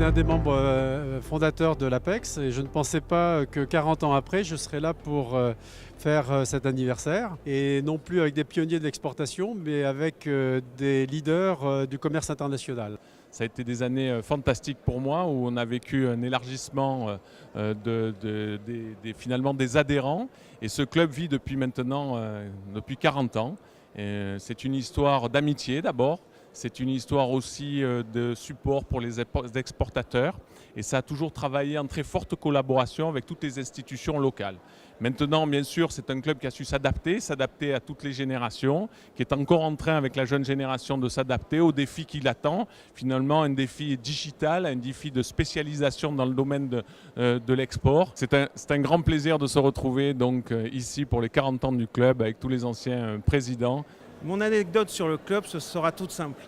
J'étais un des membres fondateurs de l'APEX et je ne pensais pas que 40 ans après, je serais là pour faire cet anniversaire. Et non plus avec des pionniers de l'exportation, mais avec des leaders du commerce international. Ça a été des années fantastiques pour moi où on a vécu un élargissement finalement des adhérents. Et ce club vit depuis maintenant depuis 40 ans. C'est une histoire d'amitié d'abord. C'est une histoire aussi de support pour les exportateurs et ça a toujours travaillé en très forte collaboration avec toutes les institutions locales. Maintenant, bien sûr, c'est un club qui a su s'adapter à toutes les générations, qui est encore en train avec la jeune génération de s'adapter au défi qui l'attend. Finalement, un défi digital, un défi de spécialisation dans le domaine de l'export. C'est un grand plaisir de se retrouver donc ici pour les 40 ans du club avec tous les anciens présidents. Mon anecdote sur le club, ce sera toute simple.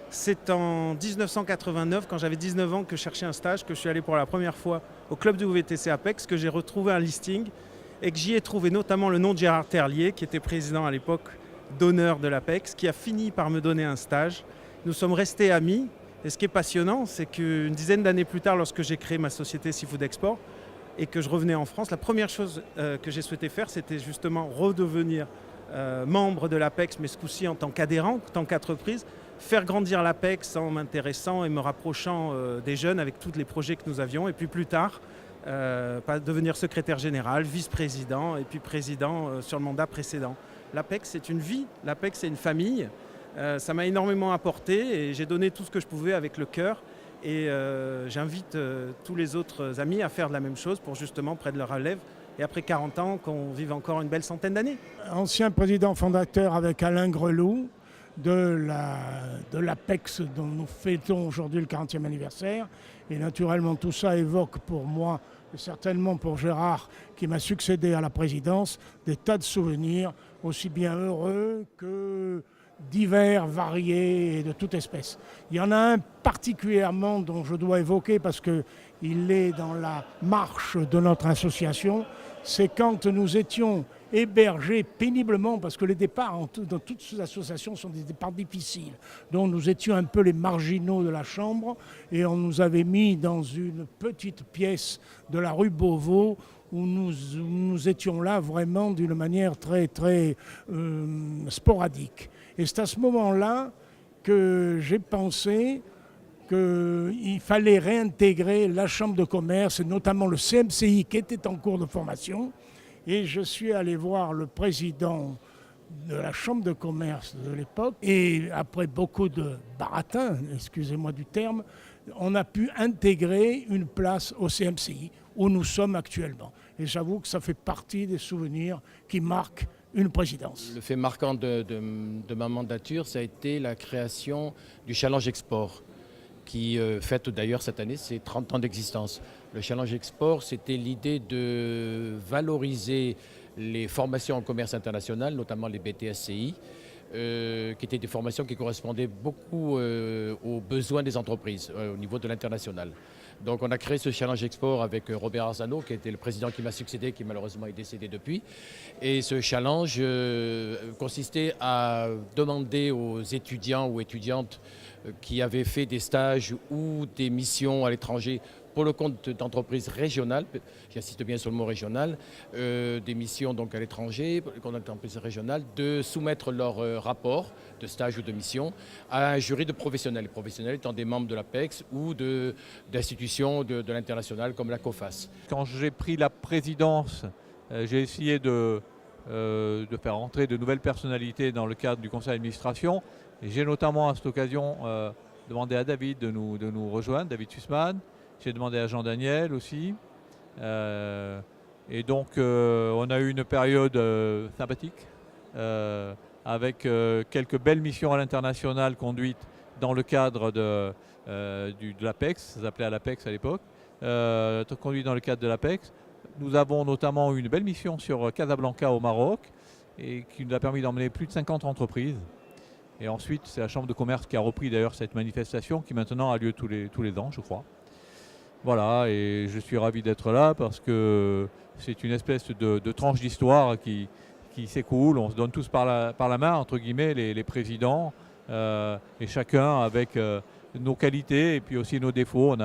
C'est en 1989, quand j'avais 19 ans, que je cherchais un stage, que je suis allé pour la première fois au club du VTC Apex, que j'ai retrouvé un listing et que j'y ai trouvé notamment le nom de Gérard Terlier, qui était président à l'époque d'honneur de l'Apex, qui a fini par me donner un stage. Nous sommes restés amis et ce qui est passionnant, c'est qu'une dizaine d'années plus tard, lorsque j'ai créé ma société Seafood Export et que je revenais en France, la première chose que j'ai souhaité faire, c'était justement redevenir membre de l'APEX, mais ce coup-ci en tant qu'adhérent, en tant qu'entreprise, faire grandir l'APEX en m'intéressant et me rapprochant des jeunes avec tous les projets que nous avions. Et puis plus tard, devenir secrétaire général, vice-président et puis président sur le mandat précédent. L'APEX, c'est une vie, l'APEX, c'est une famille. Ça m'a énormément apporté et j'ai donné tout ce que je pouvais avec le cœur. Et j'invite tous les autres amis à faire de la même chose pour justement prendre leur relève. Et après 40 ans, qu'on vive encore une belle centaine d'années. Ancien président fondateur avec Alain Grelot de l'APEX dont nous fêtons aujourd'hui le 40e anniversaire. Et naturellement, tout ça évoque pour moi, et certainement pour Gérard, qui m'a succédé à la présidence, des tas de souvenirs, aussi bien heureux que divers, variés et de toute espèce. Il y en a un particulièrement dont je dois évoquer parce qu'il est dans la marche de notre association, c'est quand nous étions hébergés péniblement, parce que les départs dans toutes ces associations sont des départs difficiles, donc nous étions un peu les marginaux de la chambre et on nous avait mis dans une petite pièce de la rue Beauvau où nous étions là vraiment d'une manière très, très sporadique. Et c'est à ce moment-là que j'ai pensé qu'il fallait réintégrer la Chambre de commerce, et notamment le CMCI qui était en cours de formation. Et je suis allé voir le président de la Chambre de commerce de l'époque. Et après beaucoup de baratin, excusez-moi du terme, on a pu intégrer une place au CMCI où nous sommes actuellement. Et j'avoue que ça fait partie des souvenirs qui marquent une présidence. Le fait marquant de ma mandature, ça a été la création du Challenge Export, qui fête d'ailleurs cette année ses 30 ans d'existence. Le Challenge Export, c'était l'idée de valoriser les formations en commerce international, notamment les BTSCI, qui étaient des formations qui correspondaient beaucoup aux besoins des entreprises au niveau de l'international. Donc on a créé ce Challenge Export avec Robert Arzano, qui était le président qui m'a succédé, qui malheureusement est décédé depuis. Et ce challenge consistait à demander aux étudiants ou étudiantes qui avaient fait des stages ou des missions à l'étranger pour le compte d'entreprises régionales, j'insiste bien sur le mot régional, des missions donc à l'étranger, pour le compte d'entreprises régionales, de soumettre leur rapport de stage ou de mission à un jury de professionnels. Les professionnels étant des membres de l'APEX ou d'institutions de l'international comme la COFAS. Quand j'ai pris la présidence, j'ai essayé de faire entrer de nouvelles personnalités dans le cadre du conseil d'administration. Et j'ai notamment à cette occasion demandé à David de nous rejoindre, David Sussman. J'ai demandé à Jean Daniel aussi. Et donc on a eu une période sympathique avec quelques belles missions à l'international conduites dans le cadre de l'APEX, ça s'appelait à l'APEX à l'époque, conduites dans le cadre de l'APEX. Nous avons notamment eu une belle mission sur Casablanca au Maroc et qui nous a permis d'emmener plus de 50 entreprises. Et ensuite, c'est la Chambre de commerce qui a repris d'ailleurs cette manifestation qui maintenant a lieu tous les ans, je crois. Voilà, et je suis ravi d'être là parce que c'est une espèce de tranche d'histoire qui s'écoule. On se donne tous par la main, entre guillemets, les présidents, et chacun avec nos qualités et puis aussi nos défauts.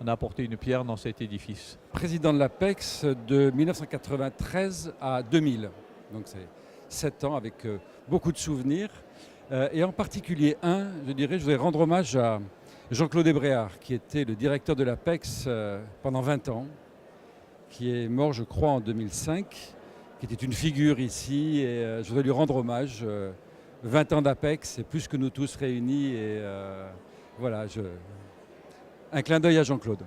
on a apporté une pierre dans cet édifice. Président de l'APEX de 1993 à 2000. Donc c'est 7 ans avec beaucoup de souvenirs. Et en particulier je voudrais rendre hommage à Jean-Claude Hébréard, qui était le directeur de l'APEX pendant 20 ans, qui est mort, je crois, en 2005, qui était une figure ici. Et je voudrais lui rendre hommage. 20 ans d'APEX, c'est plus que nous tous réunis. Et voilà, un clin d'œil à Jean-Claude.